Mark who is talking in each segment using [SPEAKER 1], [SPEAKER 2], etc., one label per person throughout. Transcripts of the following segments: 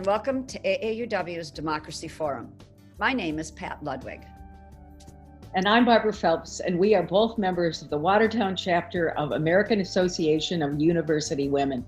[SPEAKER 1] welcome to AAUW's Democracy Forum. My name is Pat Ludwig.
[SPEAKER 2] And I'm Barbara Phelps, and we are both members of the Watertown Chapter of American Association of University Women.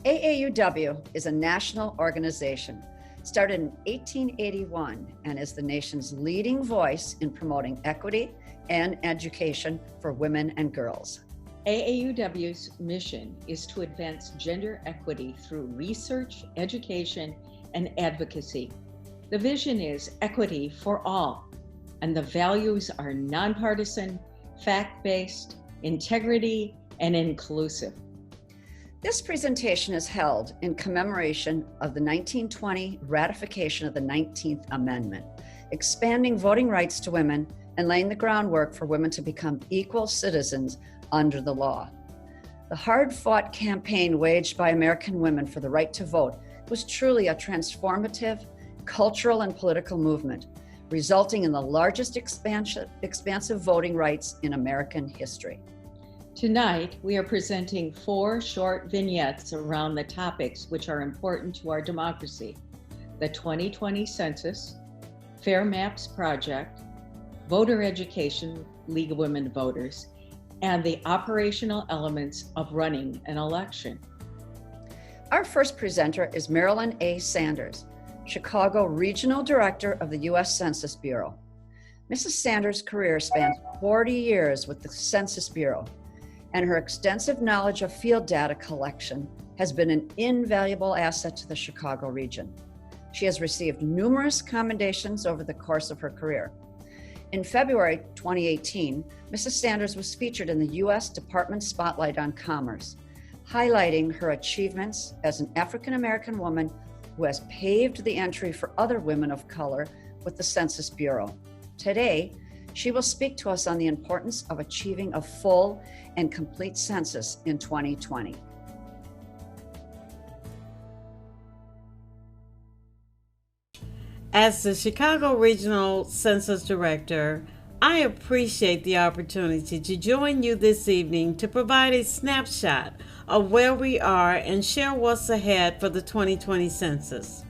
[SPEAKER 1] AAUW is a national organization started in 1881 and is the nation's leading voice in promoting equity and education for women and girls.
[SPEAKER 2] AAUW's mission is to advance gender equity through research, education, and advocacy. The vision is equity for all, and the values are nonpartisan, fact-based, integrity, and inclusive.
[SPEAKER 1] This presentation is held in commemoration of the 1920 ratification of the 19th Amendment, expanding voting rights to women and laying the groundwork for women to become equal citizens under the law. The hard-fought campaign waged by American women for the right to vote was truly a transformative cultural and political movement, resulting in the largest expansive voting rights in American history.
[SPEAKER 2] Tonight, we are presenting 4 short vignettes around the topics which are important to our democracy: the 2020 Census, Fair Maps Project, Voter Education, League of Women Voters, and the operational elements of running an election.
[SPEAKER 1] Our first presenter is Marilyn A. Sanders, Chicago Regional Director of the US Census Bureau. Mrs. Sanders' career spans 40 years with the Census Bureau, and her extensive knowledge of field data collection has been an invaluable asset to the Chicago region. She has received numerous commendations over the course of her career. In February 2018, Mrs. Sanders was featured in the U.S. Department Spotlight on Commerce, highlighting her achievements as an African-American woman who has paved the entry for other women of color with the Census Bureau. Today, she will speak to us on the importance of achieving a full and complete census in 2020.
[SPEAKER 3] As the Chicago Regional Census Director, I appreciate the opportunity to join you this evening to provide a snapshot of where we are and share what's ahead for the 2020 census.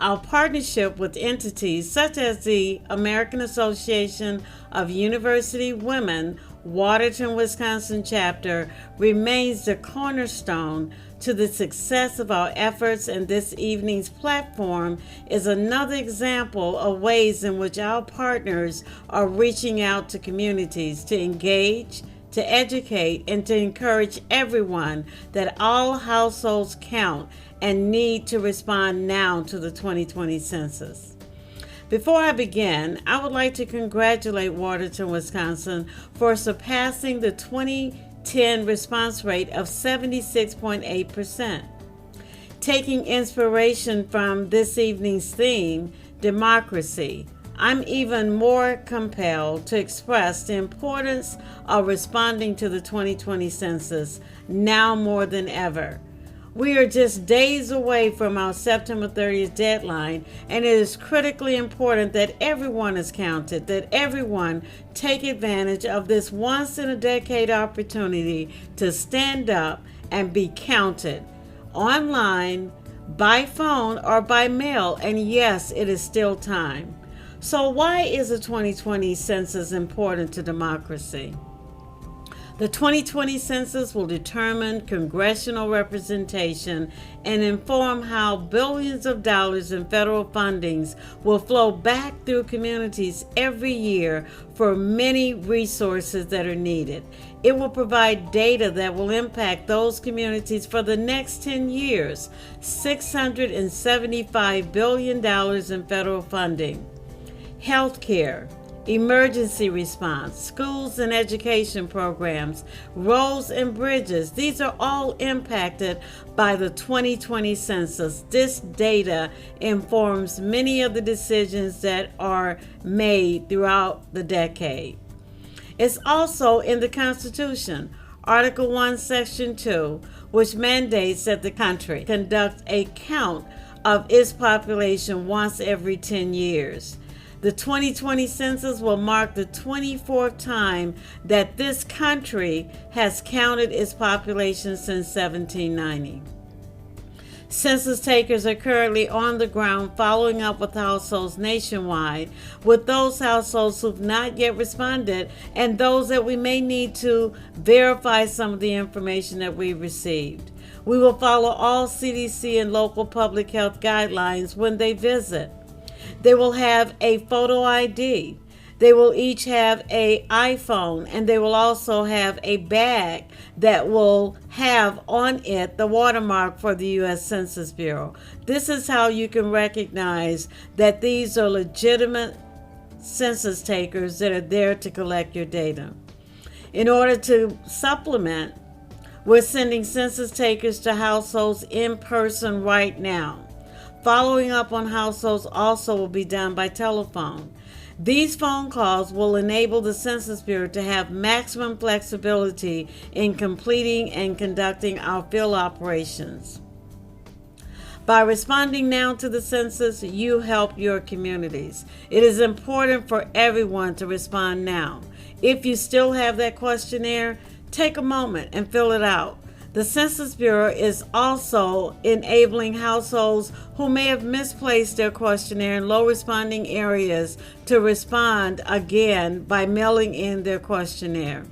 [SPEAKER 3] Our partnership with entities such as the American Association of University Women Watertown, Wisconsin chapter remains the cornerstone to the success of our efforts, and this evening's platform is another example of ways in which our partners are reaching out to communities to engage, to educate, and to encourage everyone that all households count and need to respond now to the 2020 census. Before I begin, I would like to congratulate Watertown, Wisconsin for surpassing the 2010 response rate of 76.8%. Taking inspiration from this evening's theme, democracy, I'm even more compelled to express the importance of responding to the 2020 census now more than ever. We are just days away from our September 30th deadline, and it is critically important that everyone is counted, that everyone take advantage of this once-in-a-decade opportunity to stand up and be counted, online, by phone, or by mail, and yes, it is still time. So why is the 2020 census important to democracy? The 2020 census will determine congressional representation and inform how billions of dollars in federal fundings will flow back through communities every year for many resources that are needed. It will provide data that will impact those communities for the next 10 years, $675 billion in federal funding. Healthcare, emergency response, schools and education programs, roads and bridges, these are all impacted by the 2020 census. This data informs many of the decisions that are made throughout the decade. It's also in the Constitution, Article 1, Section 2, which mandates that the country conduct a count of its population once every 10 years. The 2020 census will mark the 24th time that this country has counted its population since 1790. Census takers are currently on the ground following up with households nationwide, with those households who've not yet responded and those that we may need to verify some of the information that we received. We will follow all CDC and local public health guidelines when they visit. They will have a photo ID. They will each have an iPhone, and they will also have a bag that will have on it the watermark for the US Census Bureau. This is how you can recognize that these are legitimate census takers that are there to collect your data. In order to supplement, we're sending census takers to households in person right now. Following up on households also will be done by telephone. These phone calls will enable the Census Bureau to have maximum flexibility in completing and conducting our field operations. By responding now to the census, you help your communities. It is important for everyone to respond now. If you still have that questionnaire, take a moment and fill it out. The Census Bureau is also enabling households who may have misplaced their questionnaire in low responding areas to respond again by mailing in their questionnaire.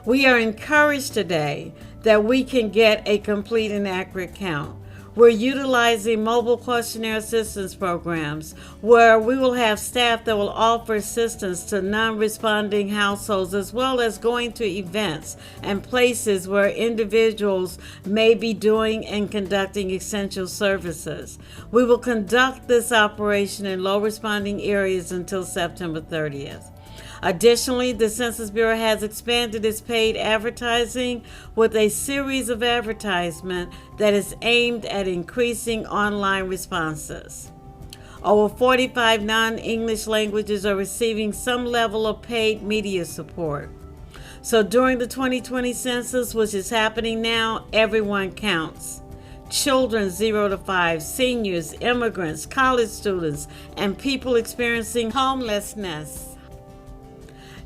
[SPEAKER 3] We are encouraged today that we can get a complete and accurate count. We're utilizing mobile questionnaire assistance programs where we will have staff that will offer assistance to non-responding households, as well as going to events and places where individuals may be doing and conducting essential services. We will conduct this operation in low responding areas until September 30th. Additionally, the Census Bureau has expanded its paid advertising with a series of advertisement that is aimed at increasing online responses. Over 45 non-English languages are receiving some level of paid media support. So during the 2020 census, which is happening now, everyone counts. Children 0 to 5, seniors, immigrants, college students, and people experiencing homelessness.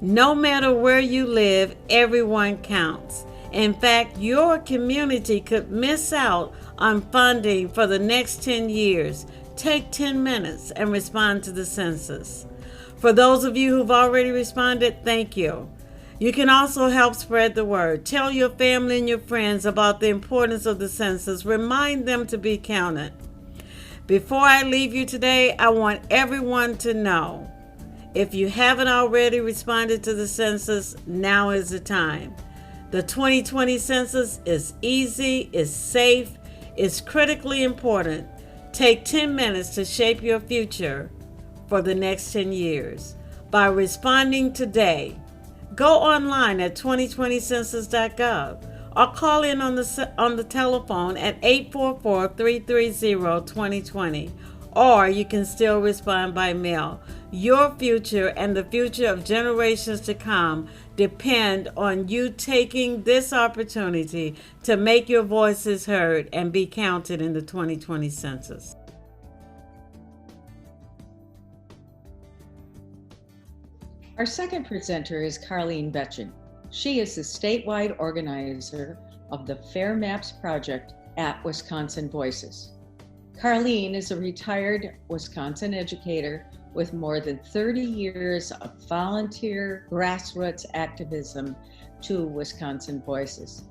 [SPEAKER 3] No matter where you live, everyone counts. In fact, your community could miss out on funding for the next 10 years. Take 10 minutes and respond to the census. For those of you who've already responded, thank you. You can also help spread the word. Tell your family and your friends about the importance of the census. Remind them to be counted. Before I leave you today, I want everyone to know, if you haven't already responded to the census, now is the time. The 2020 census is easy, is safe, is critically important. Take 10 minutes to shape your future for the next 10 years. By responding today, go online at 2020census.gov or call in on the telephone at 844-330-2020. Or you can still respond by mail. Your future and the future of generations to come depend on you taking this opportunity to make your voices heard and be counted in the 2020 census.
[SPEAKER 2] Our second presenter is Carlene Bechen. She is the statewide organizer of the Fair Maps project at Wisconsin Voices. Carlene is a retired Wisconsin educator with more than 30 years of volunteer grassroots activism to Wisconsin Voices.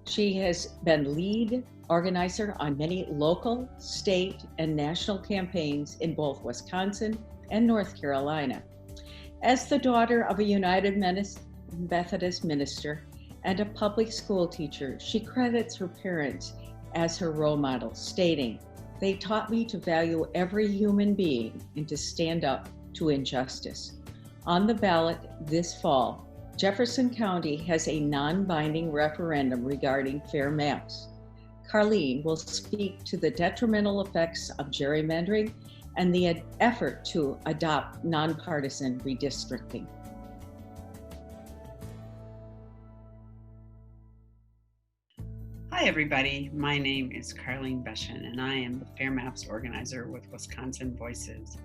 [SPEAKER 2] She has been lead organizer on many local, state, and national campaigns in both Wisconsin and North Carolina. As the daughter of a United Methodist minister and a public school teacher, she credits her parents as her role models, stating, "They taught me to value every human being and to stand up to injustice." On the ballot this fall, Jefferson County has a non-binding referendum regarding fair maps. Carlene will speak to the detrimental effects of gerrymandering and the effort to adopt nonpartisan redistricting.
[SPEAKER 4] Hi everybody, my name is Carlene Bechen and I am the Fair Maps organizer with Wisconsin Voices.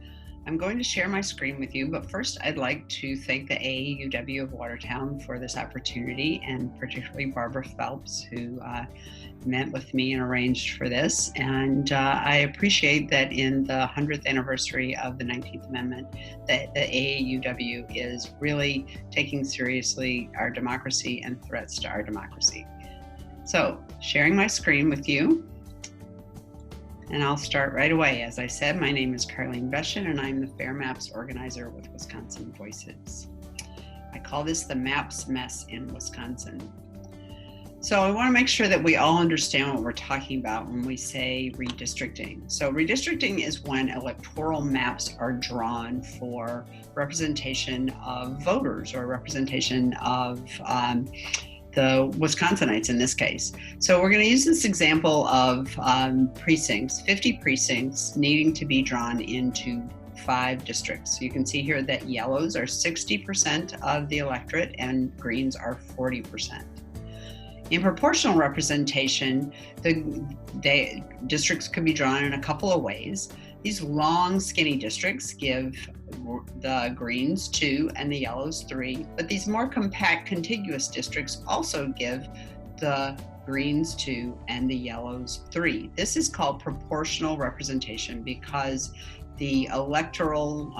[SPEAKER 4] I'm going to share my screen with you, but first I'd like to thank the AAUW of Watertown for this opportunity, and particularly Barbara Phelps, who met with me and arranged for this. And I appreciate that in the 100th anniversary of the 19th Amendment, that the AAUW is really taking seriously our democracy and threats to our democracy. So, sharing my screen with you. And I'll start right away. As I said, my name is Carlene Bechen, and I'm the Fair Maps organizer with Wisconsin Voices. I call this the Maps Mess in Wisconsin. So I want to make sure that we all understand what we're talking about when we say redistricting. So redistricting is when electoral maps are drawn for representation of voters or representation of the Wisconsinites in this case. So we're going to use this example of precincts, 50 precincts needing to be drawn into 5 districts. So you can see here that yellows are 60% of the electorate and greens are 40%. In proportional representation, the districts could be drawn in a couple of ways. These long, skinny districts give the greens 2 and the yellows 3, but these more compact, contiguous districts also give the greens 2 and the yellows 3. This is called proportional representation because the electoral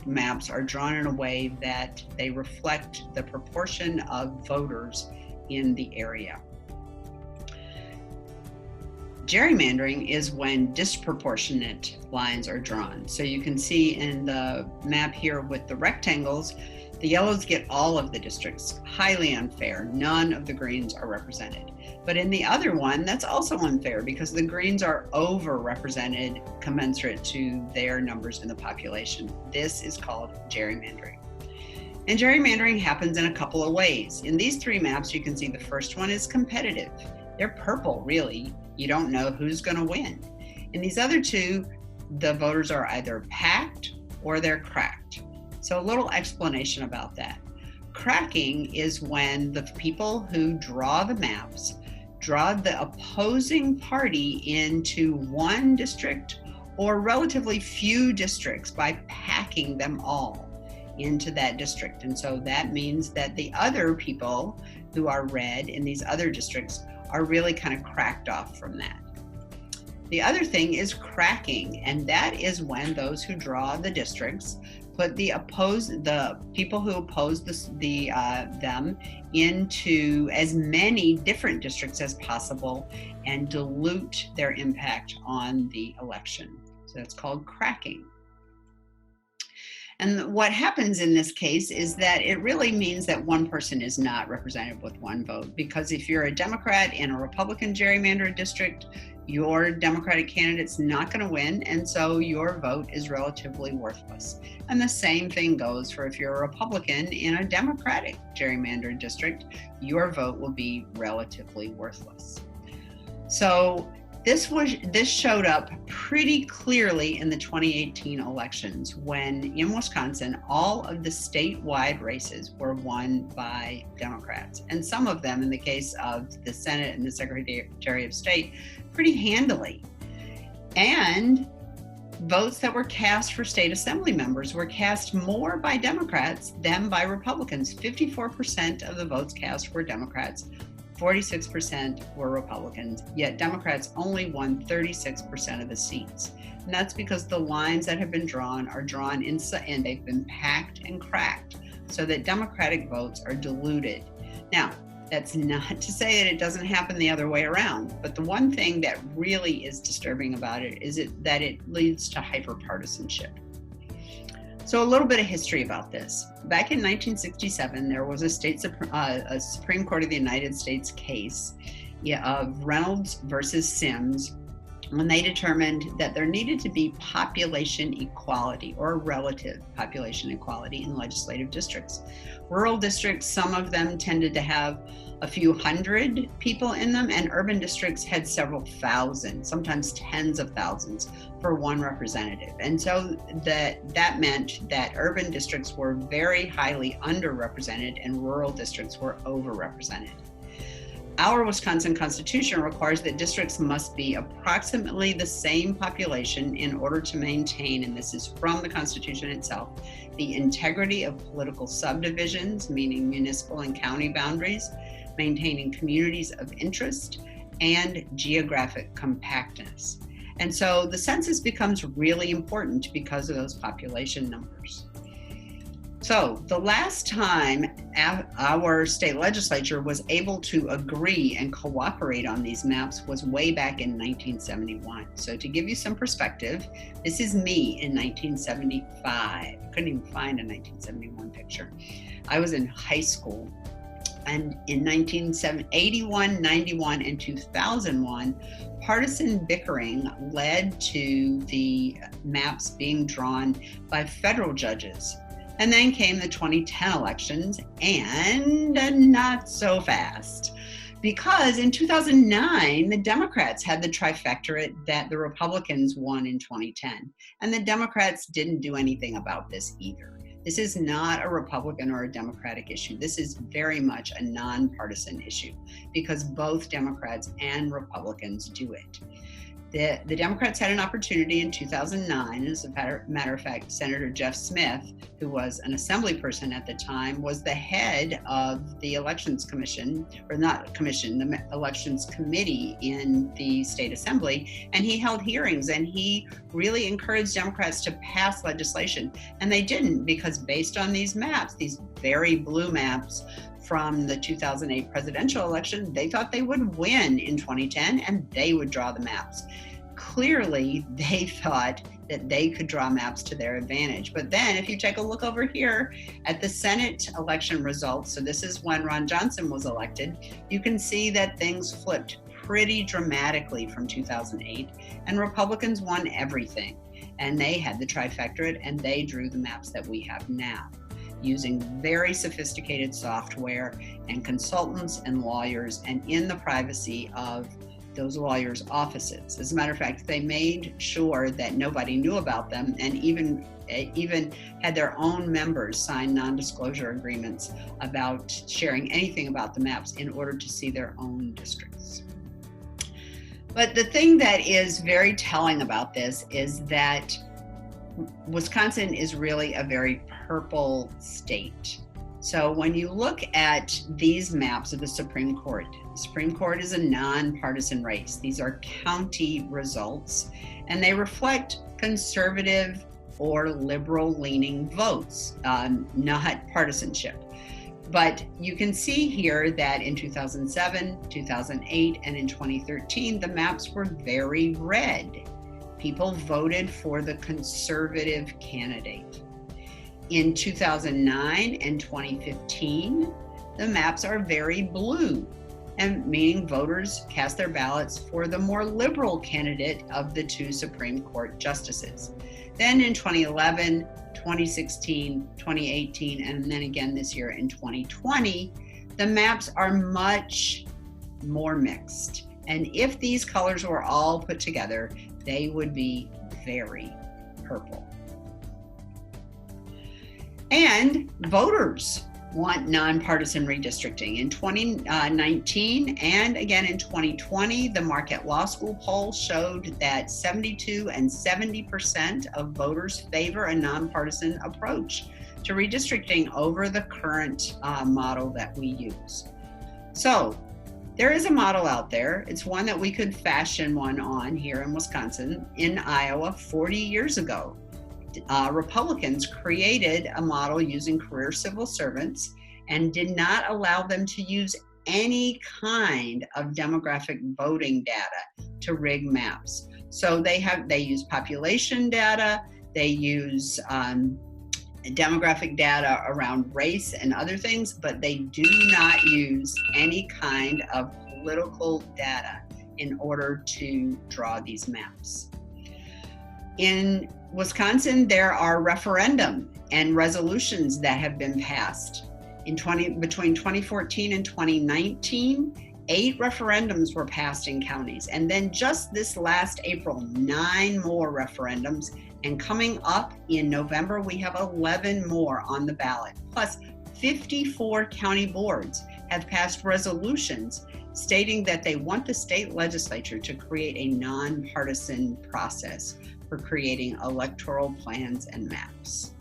[SPEAKER 4] maps are drawn in a way that they reflect the proportion of voters in the area. Gerrymandering is when disproportionate lines are drawn. So you can see in the map here with the rectangles, the yellows get all of the districts, highly unfair. None of the greens are represented. But in the other one, that's also unfair because the greens are overrepresented commensurate to their numbers in the population. This is called gerrymandering. And gerrymandering happens in a couple of ways. In these 3 maps, you can see the first one is competitive. They're purple, really. You don't know who's going to win. In these other 2, the voters are either packed or they're cracked. So a little explanation about that. Cracking is when the people who draw the maps draw the opposing party into one district or relatively few districts by packing them all into that district. And so that means that the other people who are red in these other districts are really kind of cracked off from that. The other thing is cracking, and that is when those who draw the districts put the people who oppose them into as many different districts as possible and dilute their impact on the election. So that's called cracking. And what happens in this case is that it really means that one person is not represented with one vote, because if you're a Democrat in a Republican gerrymandered district, your Democratic candidate's not going to win, and so your vote is relatively worthless. And the same thing goes for if you're a Republican in a Democratic gerrymandered district, your vote will be relatively worthless. So this showed up pretty clearly in the 2018 elections when in Wisconsin, all of the statewide races were won by Democrats. And some of them, in the case of the Senate and the Secretary of State, pretty handily. And votes that were cast for state assembly members were cast more by Democrats than by Republicans. 54% of the votes cast were Democrats. 46% were Republicans, yet Democrats only won 36% of the seats. And that's because the lines that have been drawn are drawn inside, and they've been packed and cracked so that Democratic votes are diluted. Now, that's not to say that it doesn't happen the other way around, but the one thing that really is disturbing about it is that it leads to hyperpartisanship. So a little bit of history about this. Back in 1967, there was a Supreme Court of the United States case of Reynolds versus Sims, when they determined that there needed to be population equality or relative population equality in legislative districts. Rural districts, some of them tended to have a few hundred people in them, and urban districts had several thousand, sometimes tens of thousands for one representative. And so that meant that urban districts were very highly underrepresented and rural districts were overrepresented. Our Wisconsin Constitution requires that districts must be approximately the same population in order to maintain, and this is from the Constitution itself, the integrity of political subdivisions, meaning municipal and county boundaries, maintaining communities of interest, and geographic compactness. And so the census becomes really important because of those population numbers. So the last time our state legislature was able to agree and cooperate on these maps was way back in 1971. So to give you some perspective, this is me in 1975. Couldn't even find a 1971 picture. I was in high school, and in 1981, 91, and 2001, partisan bickering led to the maps being drawn by federal judges. And then came the 2010 elections, and not so fast. Because in 2009, the Democrats had the trifectorate that the Republicans won in 2010. And the Democrats didn't do anything about this either. This is not a Republican or a Democratic issue. This is very much a nonpartisan issue because both Democrats and Republicans do it. The Democrats had an opportunity in 2009. As a matter of fact, Senator Jeff Smith, who was an assembly person at the time, was the head of the Elections Commission, or not commission, the Elections Committee in the state assembly, and he held hearings and he really encouraged Democrats to pass legislation. And they didn't, because based on these maps, these very blue maps from the 2008 presidential election, they thought they would win in 2010 and they would draw the maps. Clearly, they thought that they could draw maps to their advantage. But then if you take a look over here at the Senate election results, so this is when Ron Johnson was elected, you can see that things flipped pretty dramatically from 2008, and Republicans won everything. And they had the trifectorate and they drew the maps that we have now, using very sophisticated software and consultants and lawyers, and in the privacy of those lawyers' offices. As a matter of fact, they made sure that nobody knew about them, and even had their own members sign non-disclosure agreements about sharing anything about the maps in order to see their own districts. But the thing that is very telling about this is that Wisconsin is really a very purple state. So when you look at these maps of the Supreme Court is a nonpartisan race. These are county results, and they reflect conservative or liberal leaning votes, not partisanship. But you can see here that in 2007, 2008, and in 2013, the maps were very red. People voted for the conservative candidate. In 2009 and 2015, the maps are very blue, and meaning voters cast their ballots for the more liberal candidate of the two Supreme Court justices. Then in 2011, 2016, 2018, and then again this year in 2020, the maps are much more mixed. And if these colors were all put together, they would be very purple. And voters want nonpartisan redistricting. In 2019 and again in 2020, the Marquette Law School poll showed that 72 and 70% of voters favor a nonpartisan approach to redistricting over the current model that we use. So there is a model out there. It's one that we could fashion one on here in Wisconsin. In Iowa 40 years ago, Republicans created a model using career civil servants and did not allow them to use any kind of demographic voting data to rig maps. So they use population data, they use demographic data around race and other things, but they do not use any kind of political data in order to draw these maps. In Wisconsin, there are referendum and resolutions that have been passed. Between 2014 and 2019, 8 referendums were passed in counties. And then just this last April, 9 more referendums. And coming up in November, we have 11 more on the ballot. Plus, 54 county boards have passed resolutions stating that they want the state legislature to create a nonpartisan process for creating electoral plans and maps.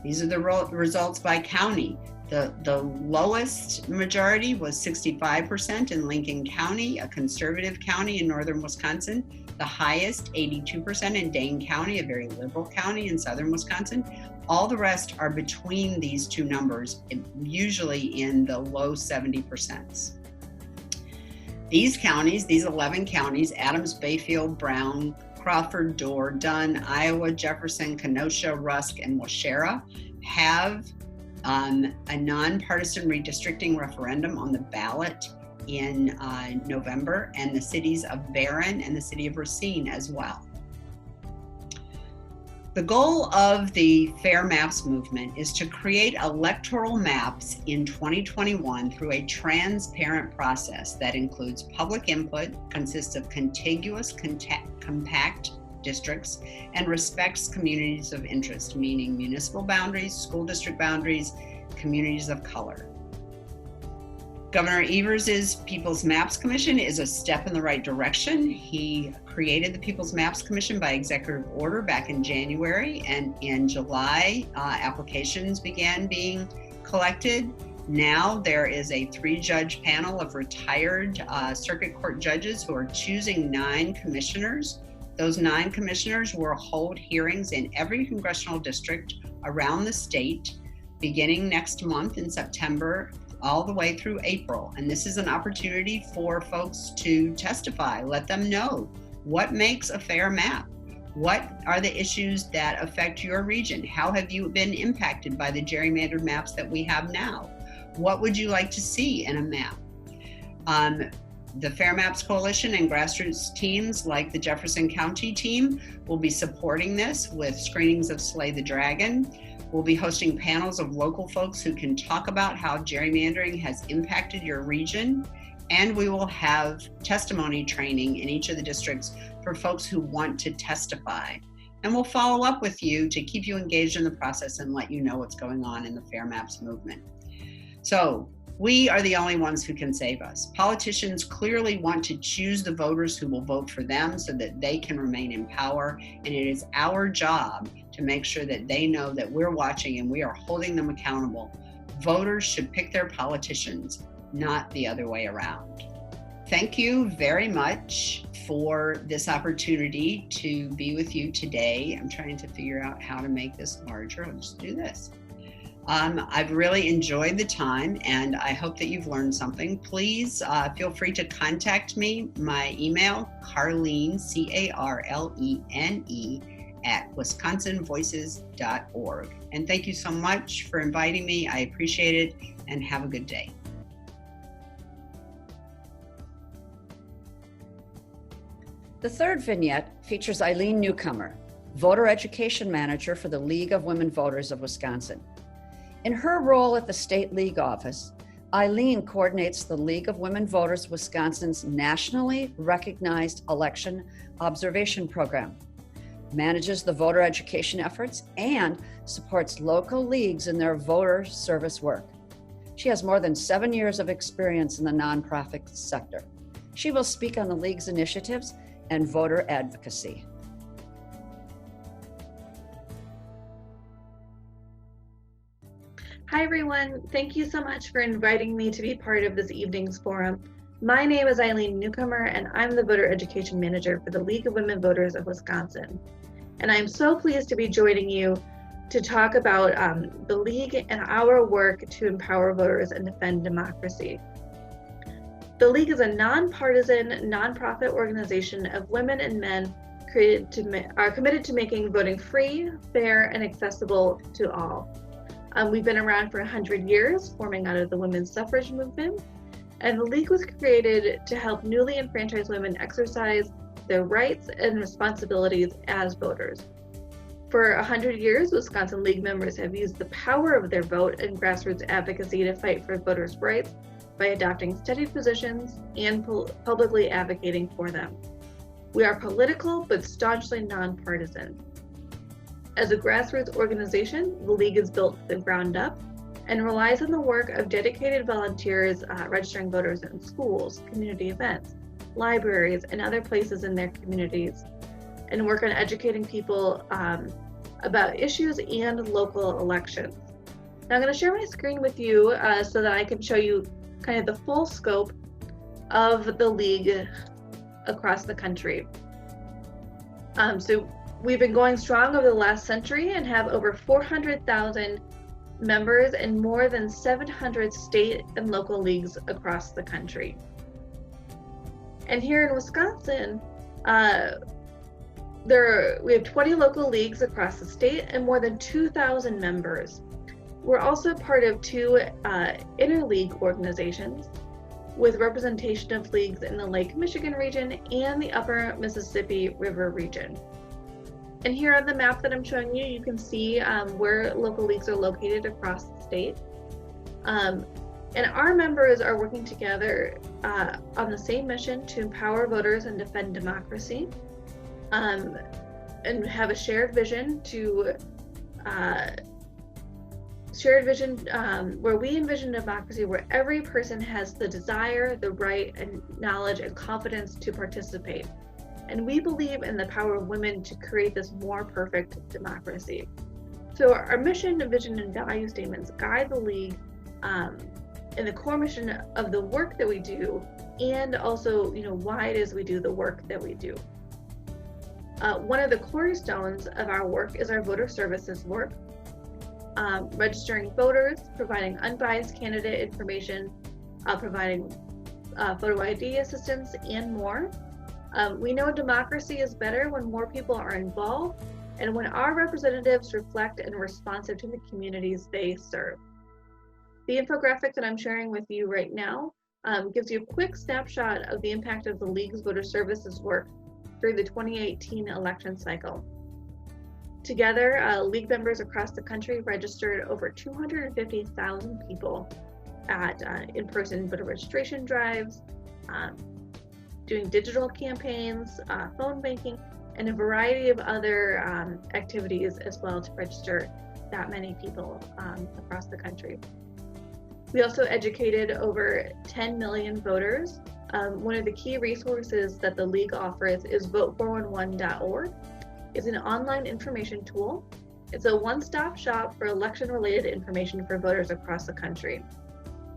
[SPEAKER 4] These are the results by county. The lowest majority was 65% in Lincoln County, a conservative county in northern Wisconsin. The highest, 82% in Dane County, a very liberal county in southern Wisconsin. All the rest are between these two numbers, usually in the low 70%. These counties, these 11 counties, Adams, Bayfield, Brown, Crawford, Dorr, Dunn, Iowa, Jefferson, Kenosha, Rusk, and Waushara, have a nonpartisan redistricting referendum on the ballot in November, and the cities of Barron and the city of Racine as well. The goal of the Fair Maps movement is to create electoral maps in 2021 through a transparent process that includes public input, consists of contiguous, compact districts, and respects communities of interest, meaning municipal boundaries, school district boundaries, communities of color. Governor Evers' People's Maps Commission is a step in the right direction. He created the People's Maps Commission by executive order back in January, and in July, applications began being collected. Now there is a 3-judge panel of retired circuit court judges who are choosing 9 commissioners. Those 9 commissioners will hold hearings in every congressional district around the state, beginning next month in September, all the way through April. And this is an opportunity for folks to testify, let them know what makes a fair map. What are the issues that affect your region? How have you been impacted by the gerrymandered maps that we have now? What would you like to see in a map? The Fair Maps Coalition and grassroots teams like the Jefferson County team will be supporting this with screenings of Slay the Dragon. We'll be hosting panels of local folks who can talk about how gerrymandering has impacted your region. And we will have testimony training in each of the districts for folks who want to testify. And we'll follow up with you to keep you engaged in the process and let you know what's going on in the Fair Maps movement. So we are the only ones who can save us. Politicians clearly want to choose the voters who will vote for them so that they can remain in power. And it is our job to make sure that they know that we're watching and we are holding them accountable. Voters should pick their politicians, not the other way around. Thank you very much for this opportunity to be with you today. I'm trying to figure out how to make this larger. I'll just do this. I've really enjoyed the time, and I hope that you've learned something. Please feel free to contact me. My email, Carlene, C-A-R-L-E-N-E, @wisconsinvoices.org. And thank you so much for inviting me. I appreciate it, and have a good day.
[SPEAKER 1] The third vignette features Eileen Newcomer, Voter Education Manager for the League of Women Voters of Wisconsin. In her role at the State League office, Eileen coordinates the League of Women Voters Wisconsin's nationally recognized election observation program, manages the voter education efforts, and supports local leagues in their voter service work. She has more than 7 years of experience in the nonprofit sector. She will speak on the League's initiatives and voter advocacy.
[SPEAKER 5] Hi everyone, thank you so much for inviting me to be part of this evening's forum. My name is Eileen Newcomer and I'm the Voter Education Manager for the League of Women Voters of Wisconsin. And I'm so pleased to be joining you to talk about the League and our work to empower voters and defend democracy. The League is a nonpartisan, nonprofit organization of women and men committed to making voting free, fair, and accessible to all. We've been around for 100 years, forming out of the women's suffrage movement, and the League was created to help newly enfranchised women exercise their rights and responsibilities as voters. For 100 years, Wisconsin League members have used the power of their vote and grassroots advocacy to fight for voters' rights by adopting steady positions and publicly advocating for them. We are political, but staunchly nonpartisan. As a grassroots organization, the League is built from the ground up and relies on the work of dedicated volunteers registering voters in schools, community events, libraries, and other places in their communities, and work on educating people about issues and local elections. Now I'm going to share my screen with you so that I can show you kind of the full scope of the league across the country. So we've been going strong over the last century and have over 400,000 members in more than 700 state and local leagues across the country. And here in Wisconsin, we have 20 local leagues across the state and more than 2,000 members. We're also part of 2 interleague organizations with representation of leagues in the Lake Michigan region and the Upper Mississippi River region. And here on the map that I'm showing you, you can see where local leagues are located across the state. And our members are working together on the same mission to empower voters and defend democracy, and have a shared vision where we envision democracy where every person has the desire, the right, and knowledge and confidence to participate. And we believe in the power of women to create this more perfect democracy. So our mission, vision, and value statements guide the league in the core mission of the work that we do, and also, why it is we do the work that we do. One of the cornerstones of our work is our voter services work, registering voters, providing unbiased candidate information, providing photo ID assistance, and more. We know democracy is better when more people are involved and when our representatives reflect and are responsive to the communities they serve. The infographic that I'm sharing with you right now gives you a quick snapshot of the impact of the League's voter services work through the 2018 election cycle. Together, League members across the country registered over 250,000 people at in-person voter registration drives, doing digital campaigns, phone banking, and a variety of other activities as well to register that many people across the country. We also educated over 10 million voters. One of the key resources that the League offers is vote411.org. It's an online information tool. It's a one-stop shop for election-related information for voters across the country.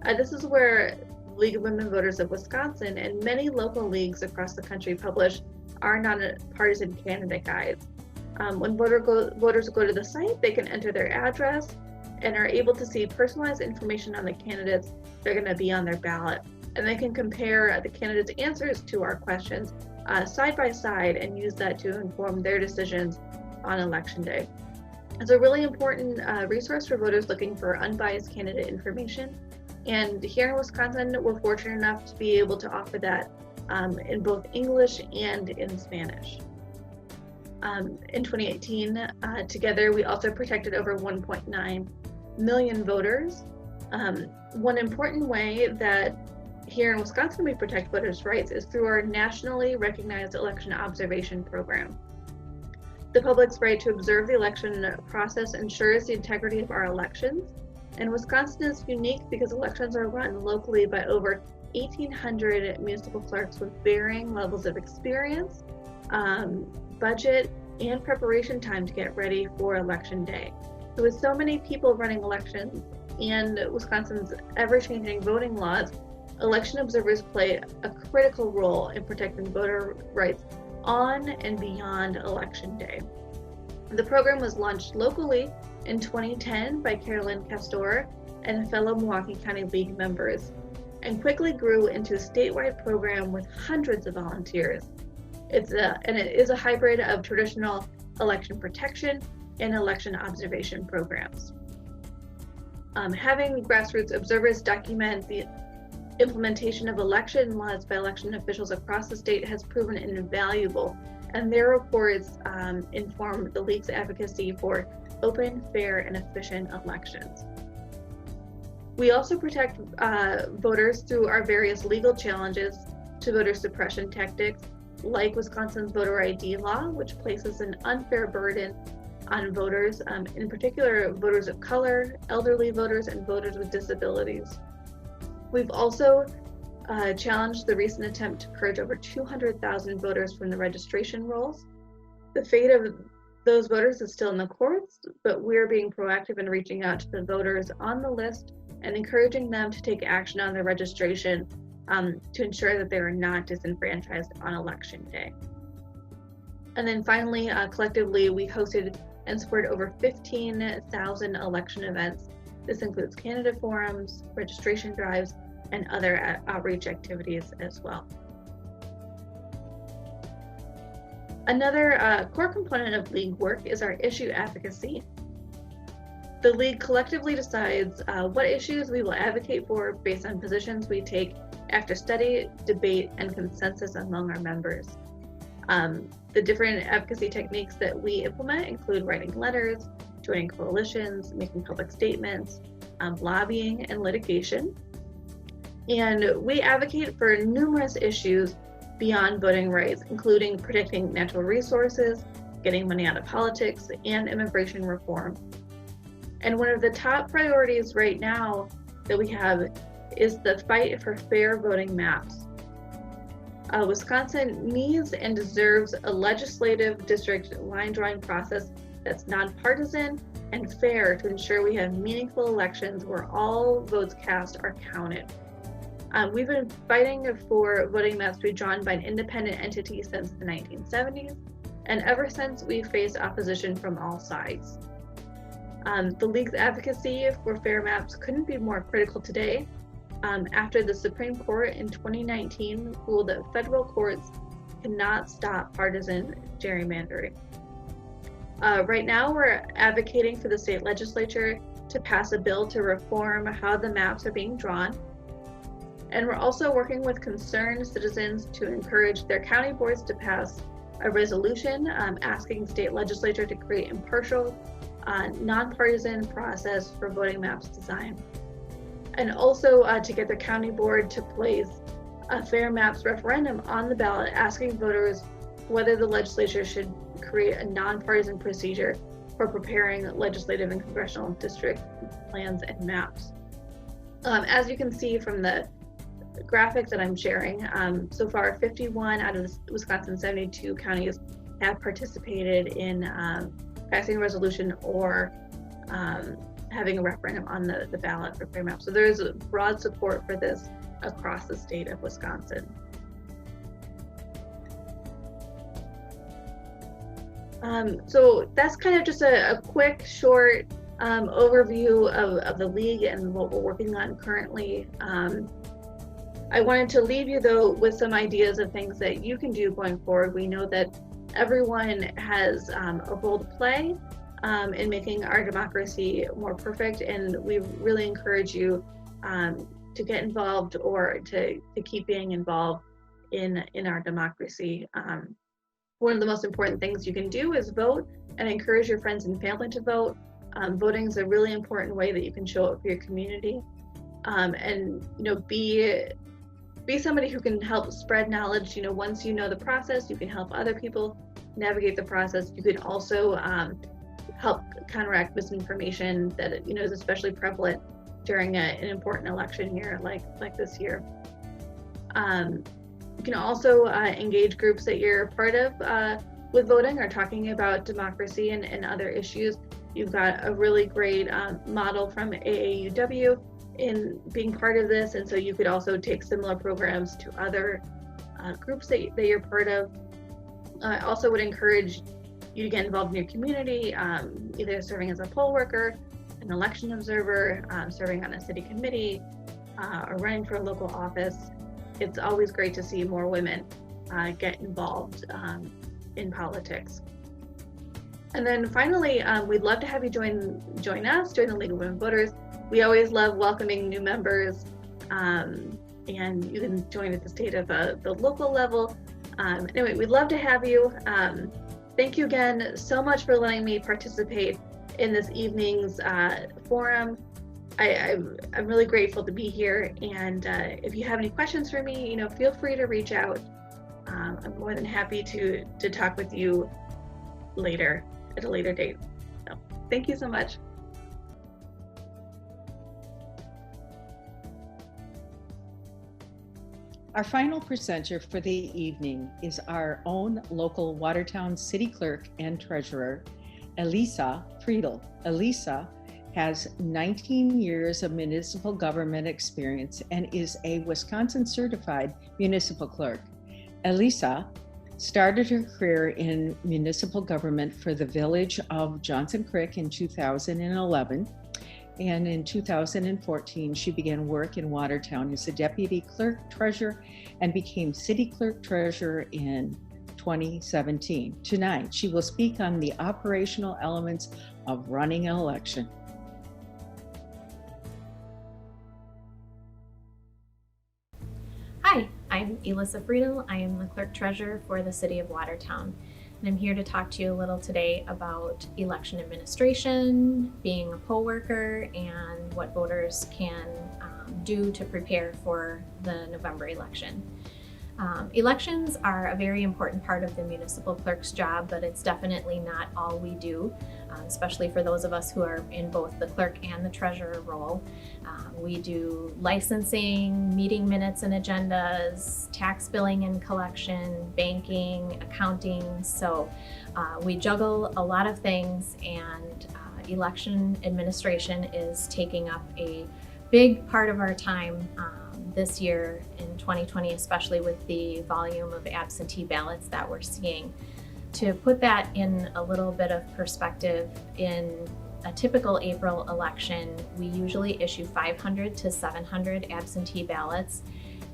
[SPEAKER 5] This is where League of Women Voters of Wisconsin and many local leagues across the country publish our nonpartisan candidate guides. When voters go to the site, they can enter their address and are able to see personalized information on the candidates that are going to be on their ballot. And they can compare the candidates' answers to our questions side by side and use that to inform their decisions on election day. It's a really important resource for voters looking for unbiased candidate information. And here in Wisconsin, we're fortunate enough to be able to offer that in both English and in Spanish. In 2018, together, we also protected over 1.9 million voters. One important way that here in Wisconsin we protect voters' rights is through our nationally recognized election observation program. The public's right to observe the election process ensures the integrity of our elections. And Wisconsin is unique because elections are run locally by over 1,800 municipal clerks with varying levels of experience, budget, and preparation time to get ready for election day. So with so many people running elections and Wisconsin's ever-changing voting laws, election observers play a critical role in protecting voter rights on and beyond election day. The program was launched locally in 2010 by Carolene Castor and fellow Milwaukee County League members, and quickly grew into a statewide program with hundreds of volunteers. It is a hybrid of traditional election protection and election observation programs. Having grassroots observers document the implementation of election laws by election officials across the state has proven invaluable, and their reports inform the League's advocacy for open, fair, and efficient elections. We also protect voters through our various legal challenges to voter suppression tactics, like Wisconsin's voter ID law, which places an unfair burden on voters, in particular voters of color, elderly voters, and voters with disabilities. We've also challenged the recent attempt to purge over 200,000 voters from the registration rolls. The fate of those voters is still in the courts, but we're being proactive in reaching out to the voters on the list and encouraging them to take action on their registration to ensure that they are not disenfranchised on election day. And then finally, collectively, we hosted and supported over 15,000 election events. This includes candidate forums, registration drives, and other outreach activities as well. Another core component of League work is our issue advocacy. The League collectively decides what issues we will advocate for based on positions we take after study, debate, and consensus among our members. The different advocacy techniques that we implement include writing letters, joining coalitions, making public statements, lobbying, and litigation. And we advocate for numerous issues beyond voting rights, including protecting natural resources, getting money out of politics, and immigration reform. And one of the top priorities right now that we have is the fight for fair voting maps. Wisconsin needs and deserves a legislative district line drawing process that's nonpartisan and fair to ensure we have meaningful elections where all votes cast are counted. We've been fighting for voting maps to be drawn by an independent entity since the 1970s, and ever since we faced opposition from all sides. The League's advocacy for fair maps couldn't be more critical today, after the Supreme Court in 2019 ruled that federal courts cannot stop partisan gerrymandering. Right now, we're advocating for the state legislature to pass a bill to reform how the maps are being drawn. And we're also working with concerned citizens to encourage their county boards to pass a resolution asking state legislature to create impartial, nonpartisan process for voting maps design. And also to get the county board to place a fair maps referendum on the ballot asking voters whether the legislature should create a nonpartisan procedure for preparing legislative and congressional district plans and maps. As you can see from the graphics that I'm sharing, so far 51 out of the Wisconsin 72 counties have participated in passing a resolution or having a referendum on the ballot for fair maps. So there is a broad support for this across the state of Wisconsin. So that's kind of just a quick, short overview of the League and what we're working on currently. I wanted to leave you though with some ideas of things that you can do going forward. We know that everyone has a role to play in making our democracy more perfect, and we really encourage you to get involved or to keep being involved in our democracy. One of the most important things you can do is vote and encourage your friends and family to vote. Voting is a really important way that you can show up for your community, and be somebody who can help spread knowledge. Once you know the process, you can help other people navigate the process. You can also help counteract misinformation that is especially prevalent during an important election year like this year. You can also engage groups that you're part of with voting or talking about democracy and other issues. You've got a really great model from AAUW in being part of this, and so you could also take similar programs to other groups that you're part of. I also would encourage you to get involved in your community, either serving as a poll worker, an election observer, serving on a city committee, or running for a local office. It's always great to see more women get involved in politics. And then finally, we'd love to have you join the League of Women Voters. We always love welcoming new members, and you can join at the state of the local level. Anyway, we'd love to have you. Thank you again so much for letting me participate in this evening's forum. I'm really grateful to be here, and if you have any questions for me, feel free to reach out. I'm more than happy to talk with you later at a later date. Thank you so much.
[SPEAKER 2] Our final presenter for the evening is our own local Watertown City Clerk and Treasurer, Elissa Friedl. Elissa has 19 years of municipal government experience and is a Wisconsin certified municipal clerk. Elissa started her career in municipal government for the village of Johnson Creek in 2011. And in 2014, she began work in Watertown as a deputy clerk treasurer and became city clerk treasurer in 2017. Tonight, she will speak on the operational elements of running an election.
[SPEAKER 6] Hi, I'm Elissa Friedl. I am the clerk treasurer for the city of Watertown. And I'm here to talk to you a little today about election administration, being a poll worker, and what voters can do to prepare for the November election. Elections are a very important part of the municipal clerk's job, but it's definitely not all we do, especially for those of us who are in both the clerk and the treasurer role. We do licensing, meeting minutes and agendas, tax billing and collection, banking, accounting. So we juggle a lot of things, and election administration is taking up a big part of our time this year in 2020, especially with the volume of absentee ballots that we're seeing. To put that in a little bit of perspective, in a typical April election, we usually issue 500 to 700 absentee ballots.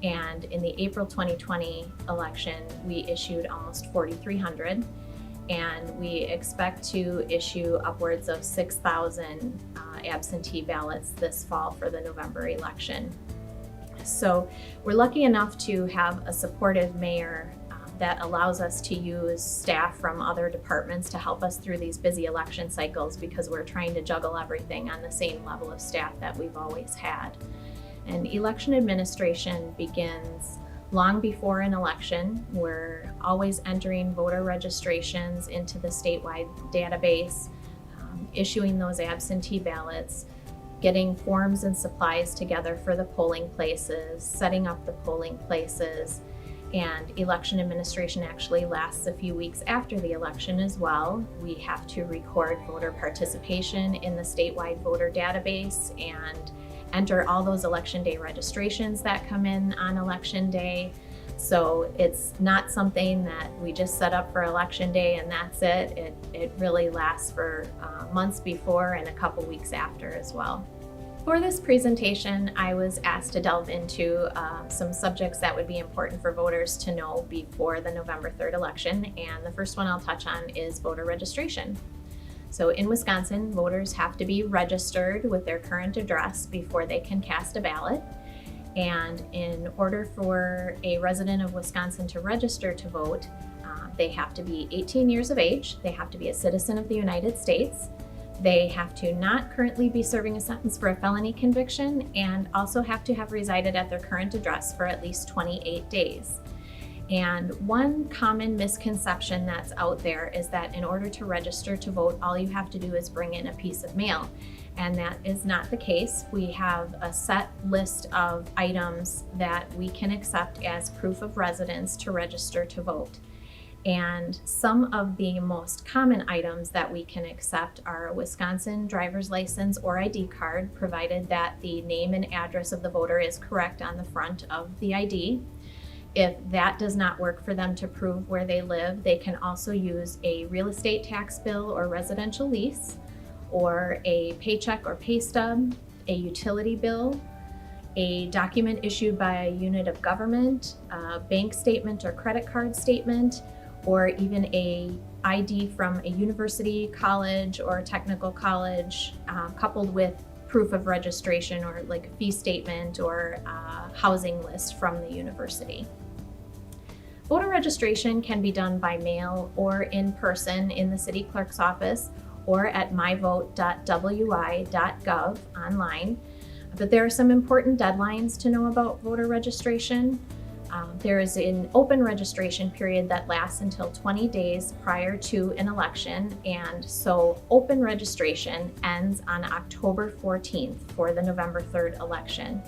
[SPEAKER 6] And in the April 2020 election, we issued almost 4,300. And we expect to issue upwards of 6,000 absentee ballots this fall for the November election. So we're lucky enough to have a supportive mayor that allows us to use staff from other departments to help us through these busy election cycles, because we're trying to juggle everything on the same level of staff that we've always had. And election administration begins long before an election. We're always entering voter registrations into the statewide database, issuing those absentee ballots, getting forms and supplies together for the polling places, setting up the polling places. And election administration actually lasts a few weeks after the election as well. We have to record voter participation in the statewide voter database and enter all those election day registrations that come in on election day. So it's not something that we just set up for election day and that's it. It really lasts for months before and a couple weeks after as well. For this presentation, I was asked to delve into some subjects that would be important for voters to know before the November 3rd election, and the first one I'll touch on is voter registration. So in Wisconsin, voters have to be registered with their current address before they can cast a ballot. And in order for a resident of Wisconsin to register to vote, they have to be 18 years of age, they have to be a citizen of the United States, they have to not currently be serving a sentence for a felony conviction, and also have to have resided at their current address for at least 28 days. And one common misconception that's out there is that in order to register to vote, all you have to do is bring in a piece of mail. And that is not the case. We have a set list of items that we can accept as proof of residence to register to vote. And some of the most common items that we can accept are a Wisconsin driver's license or ID card, provided that the name and address of the voter is correct on the front of the ID. If that does not work for them to prove where they live, they can also use a real estate tax bill or residential lease, or a paycheck or pay stub, a utility bill, a document issued by a unit of government, a bank statement or credit card statement, or even a ID from a university, college, or a technical college, coupled with proof of registration or like a fee statement or a housing list from the university. Voter registration can be done by mail or in person in the city clerk's office or at myvote.wi.gov online. But there are some important deadlines to know about voter registration. There is an open registration period that lasts until 20 days prior to an election, and so open registration ends on October 14th for the November 3rd election.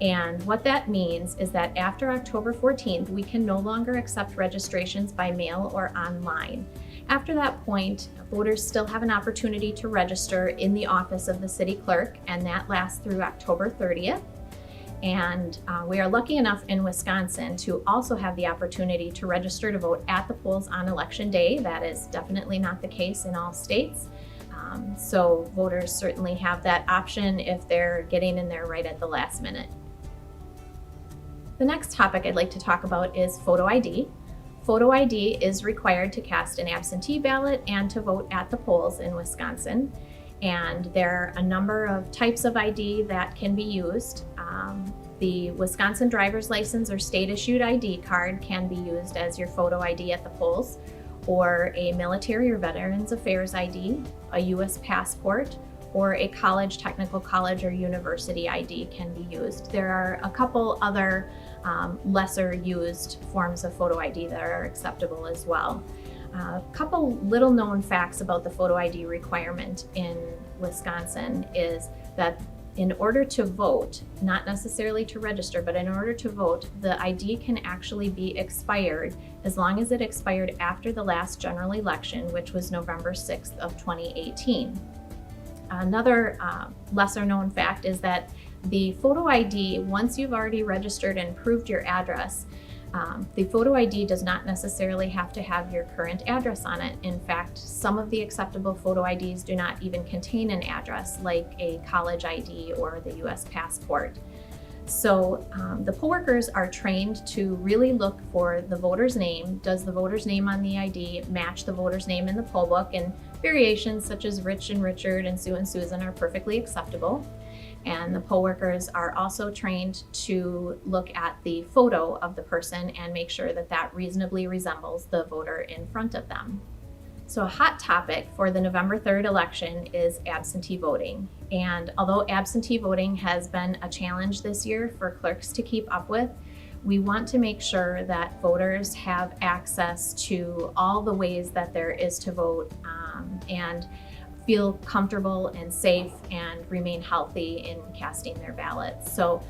[SPEAKER 6] And what that means is that after October 14th, we can no longer accept registrations by mail or online. After that point, voters still have an opportunity to register in the office of the city clerk, and that lasts through October 30th. And we are lucky enough in Wisconsin to also have the opportunity to register to vote at the polls on election day. That is definitely not the case in all states. So voters certainly have that option if they're getting in there right at the last minute. The next topic I'd like to talk about is photo ID. Photo ID is required to cast an absentee ballot and to vote at the polls in Wisconsin. And there are a number of types of ID that can be used. The Wisconsin driver's license or state issued ID card can be used as your photo ID at the polls, or a military or veterans affairs ID, a US passport, or a college, technical college, or university ID can be used. There are a couple other lesser used forms of photo ID that are acceptable as well. A couple little known facts about the photo ID requirement in Wisconsin is that in order to vote, not necessarily to register, but in order to vote, the ID can actually be expired as long as it expired after the last general election, which was November 6th of 2018. Another lesser known fact is that the photo ID, once you've already registered and proved your address, the photo ID does not necessarily have to have your current address on it. In fact, some of the acceptable photo IDs do not even contain an address, like a college ID or the US passport. So the poll workers are trained to really look for the voter's name. Does the voter's name on the ID match the voter's name in the poll book? And variations such as Rich and Richard and Sue and Susan are perfectly acceptable. And the poll workers are also trained to look at the photo of the person and make sure that that reasonably resembles the voter in front of them. So a hot topic for the November 3rd election is absentee voting. And although absentee voting has been a challenge this year for clerks to keep up with, we want to make sure that voters have access to all the ways that there is to vote and feel comfortable and safe and remain healthy in casting their ballots. So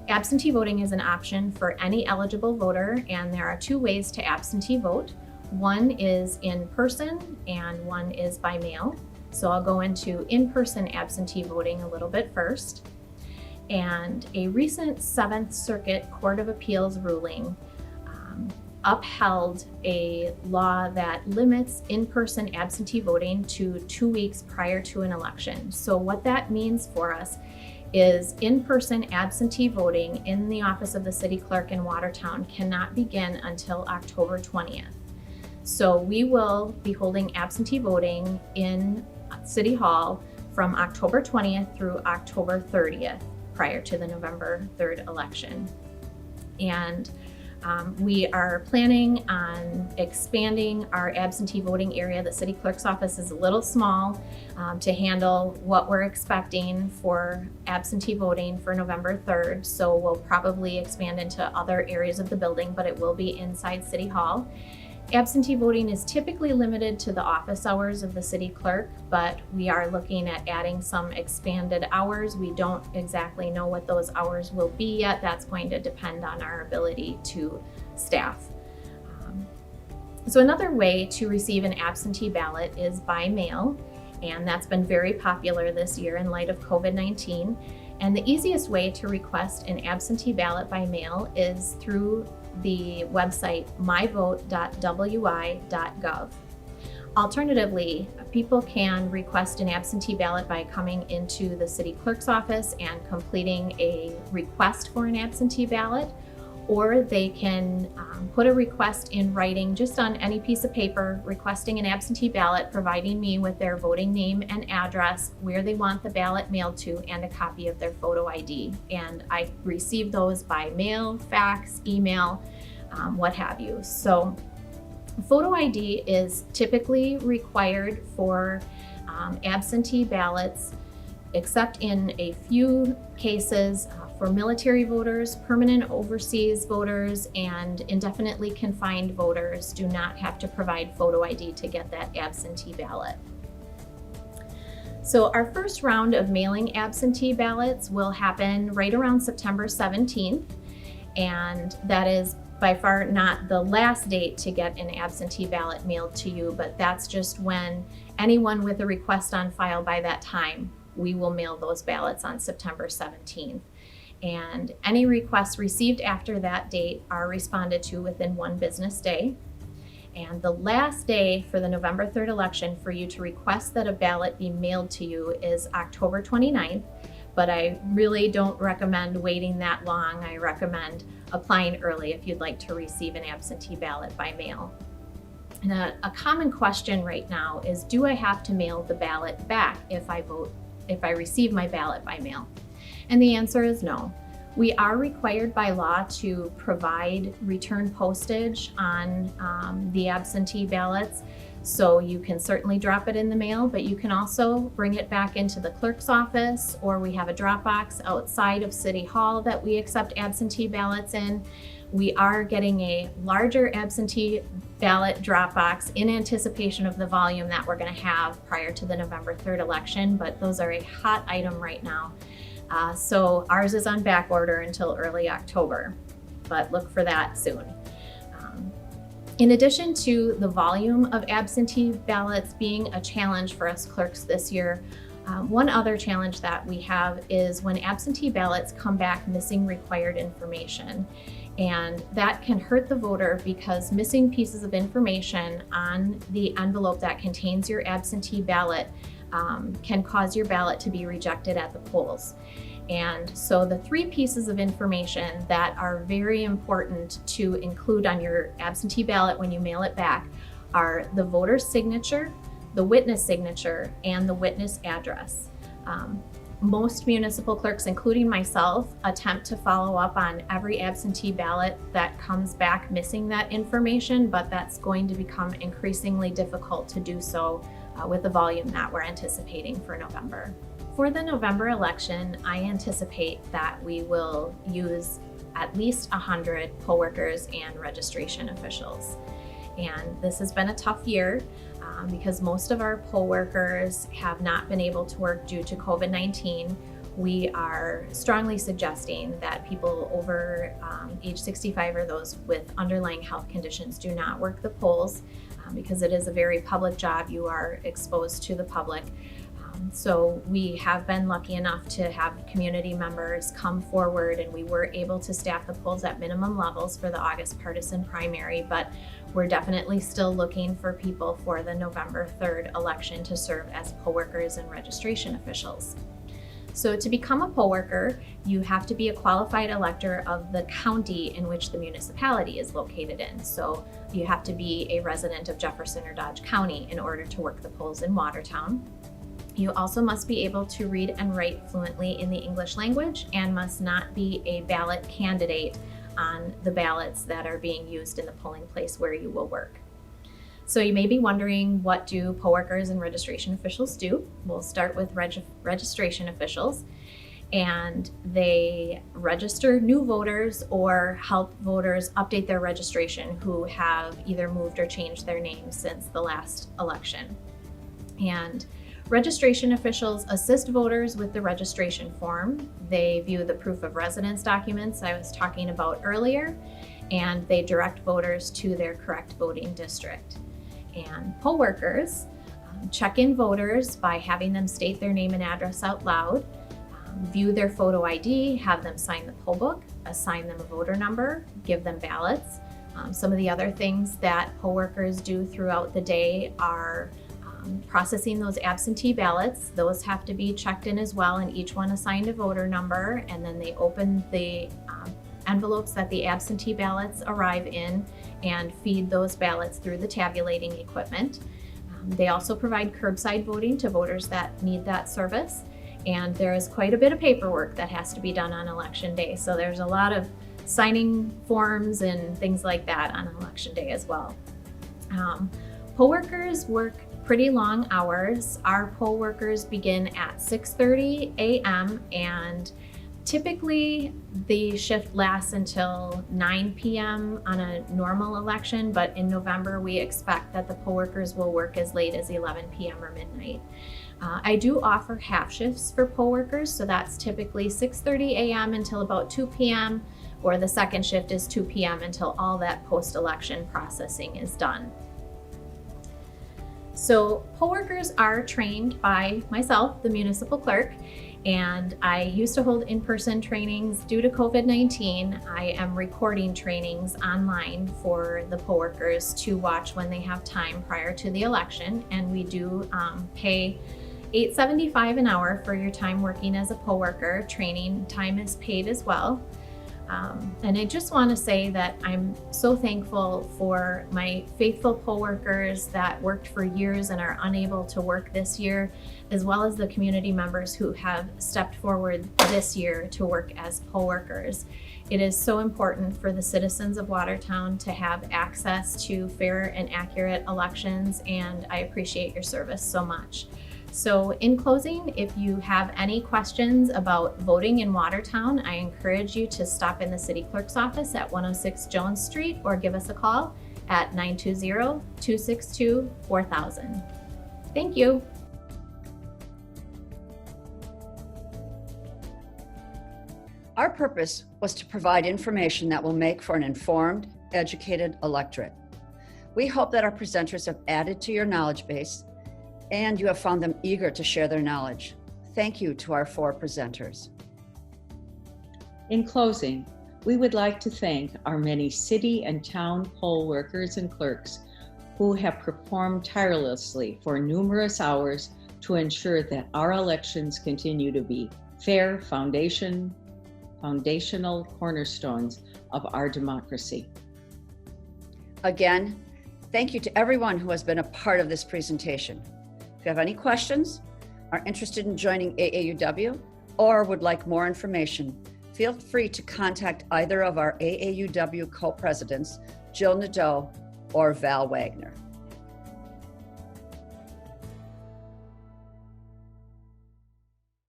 [SPEAKER 6] absentee voting is an option for any eligible voter, and there are two ways to absentee vote. One is in person and one is by mail. So I'll go into in-person absentee voting a little bit first. And a recent 7th Circuit Court of Appeals ruling upheld a law that limits in-person absentee voting to 2 weeks prior to an election. So what that means for us is in-person absentee voting in the office of the city clerk in Watertown cannot begin until October 20th. So we will be holding absentee voting in City Hall from October 20th through October 30th prior to the November 3rd election. And we are planning on expanding our absentee voting area. The city clerk's office is a little small to handle what we're expecting for absentee voting for November 3rd. So we'll probably expand into other areas of the building, but it will be inside City Hall. Absentee voting is typically limited to the office hours of the city clerk, but we are looking at adding some expanded hours. We don't exactly know what those hours will be yet. That's going to depend on our ability to staff. So another way to receive an absentee ballot is by mail, and that's been very popular this year in light of COVID-19. And the easiest way to request an absentee ballot by mail is through the website myvote.wi.gov. Alternatively, people can request an absentee ballot by coming into the city clerk's office and completing a request for an absentee ballot, or they can put a request in writing just on any piece of paper requesting an absentee ballot, providing me with their voting name and address, where they want the ballot mailed to, and a copy of their photo ID. And I receive those by mail, fax, email, what have you. So photo ID is typically required for absentee ballots except in a few cases for military voters, permanent overseas voters, and indefinitely confined voters do not have to provide photo ID to get that absentee ballot. So our first round of mailing absentee ballots will happen right around September 17th, and that is by far not the last date to get an absentee ballot mailed to you, but that's just when anyone with a request on file by that time, we will mail those ballots on September 17th. And any requests received after that date are responded to within 1 business day. And the last day for the November 3rd election for you to request that a ballot be mailed to you is October 29th, but I really don't recommend waiting that long. I recommend applying early if you'd like to receive an absentee ballot by mail. And a common question right now is, do I have to mail the ballot back if I receive my ballot by mail? And the answer is no. We are required by law to provide return postage on the absentee ballots. So you can certainly drop it in the mail, but you can also bring it back into the clerk's office, or we have a drop box outside of City Hall that we accept absentee ballots in. We are getting a larger absentee ballot drop box in anticipation of the volume that we're going to have prior to the November 3rd election, but those are a hot item right now. So ours is on back order until early October, but look for that soon. In addition to the volume of absentee ballots being a challenge for us clerks this year, one other challenge that we have is when absentee ballots come back missing required information. And that can hurt the voter because missing pieces of information on the envelope that contains your absentee ballot can cause your ballot to be rejected at the polls. And so the 3 pieces of information that are very important to include on your absentee ballot when you mail it back are the voter's signature, the witness signature, and the witness address. Most municipal clerks, including myself, attempt to follow up on every absentee ballot that comes back missing that information, but that's going to become increasingly difficult to do so with the volume that we're anticipating for November. For the November election, I anticipate that we will use at least 100 poll workers and registration officials. And this has been a tough year because most of our poll workers have not been able to work due to COVID-19. We are strongly suggesting that people over age 65 or those with underlying health conditions do not work the polls because it is a very public job. You are exposed to the public. So we have been lucky enough to have community members come forward, and we were able to staff the polls at minimum levels for the August partisan primary, but we're definitely still looking for people for the November 3rd election to serve as poll workers and registration officials. So to become a poll worker, you have to be a qualified elector of the county in which the municipality is located in. So you have to be a resident of Jefferson or Dodge County in order to work the polls in Watertown. You also must be able to read and write fluently in the English language and must not be a ballot candidate on the ballots that are being used in the polling place where you will work. So you may be wondering, what do poll workers and registration officials do? We'll start with registration officials, and they register new voters or help voters update their registration who have either moved or changed their name since the last election. And registration officials assist voters with the registration form. They view the proof of residence documents I was talking about earlier, and they direct voters to their correct voting district. And poll workers check in voters by having them state their name and address out loud, view their photo ID, have them sign the poll book, assign them a voter number, give them ballots. Some of the other things that poll workers do throughout the day are processing those absentee ballots. Those have to be checked in as well, and each one assigned a voter number, and then they open the envelopes that the absentee ballots arrive in and feed those ballots through the tabulating equipment. They also provide curbside voting to voters that need that service, and there is quite a bit of paperwork that has to be done on election day, so there's a lot of signing forms and things like that on election day as well. Poll workers work pretty long hours. Our poll workers begin at 6:30 a.m. and typically the shift lasts until 9 p.m. on a normal election, but in November we expect that the poll workers will work as late as 11 p.m. or midnight. I do offer half shifts for poll workers, so that's typically 6:30 a.m. until about 2 p.m., or the second shift is 2 p.m. until all that post-election processing is done. So poll workers are trained by myself, the municipal clerk, and I used to hold in-person trainings. Due to COVID-19, I am recording trainings online for the poll workers to watch when they have time prior to the election, and we do pay $8.75 an hour for your time working as a poll worker. Training time is paid as well. And I just want to say that I'm so thankful for my faithful poll workers that worked for years and are unable to work this year, as well as the community members who have stepped forward this year to work as poll workers. It is so important for the citizens of Watertown to have access to fair and accurate elections, and I appreciate your service so much. So in closing, if you have any questions about voting in Watertown, I encourage you to stop in the city clerk's office at 106 Jones Street or give us a call at 920-262-4000. Thank you.
[SPEAKER 1] Our purpose was to provide information that will make for an informed, educated electorate. We hope that our presenters have added to your knowledge base and you have found them eager to share their knowledge. Thank you to our 4 presenters.
[SPEAKER 2] In closing, we would like to thank our many city and town poll workers and clerks who have performed tirelessly for numerous hours to ensure that our elections continue to be fair, foundational cornerstones of our democracy.
[SPEAKER 1] Again, thank you to everyone who has been a part of this presentation. If you have any questions, are interested in joining AAUW, or would like more information, feel free to contact either of our AAUW co-presidents, Jill Nadeau or Val Wagner.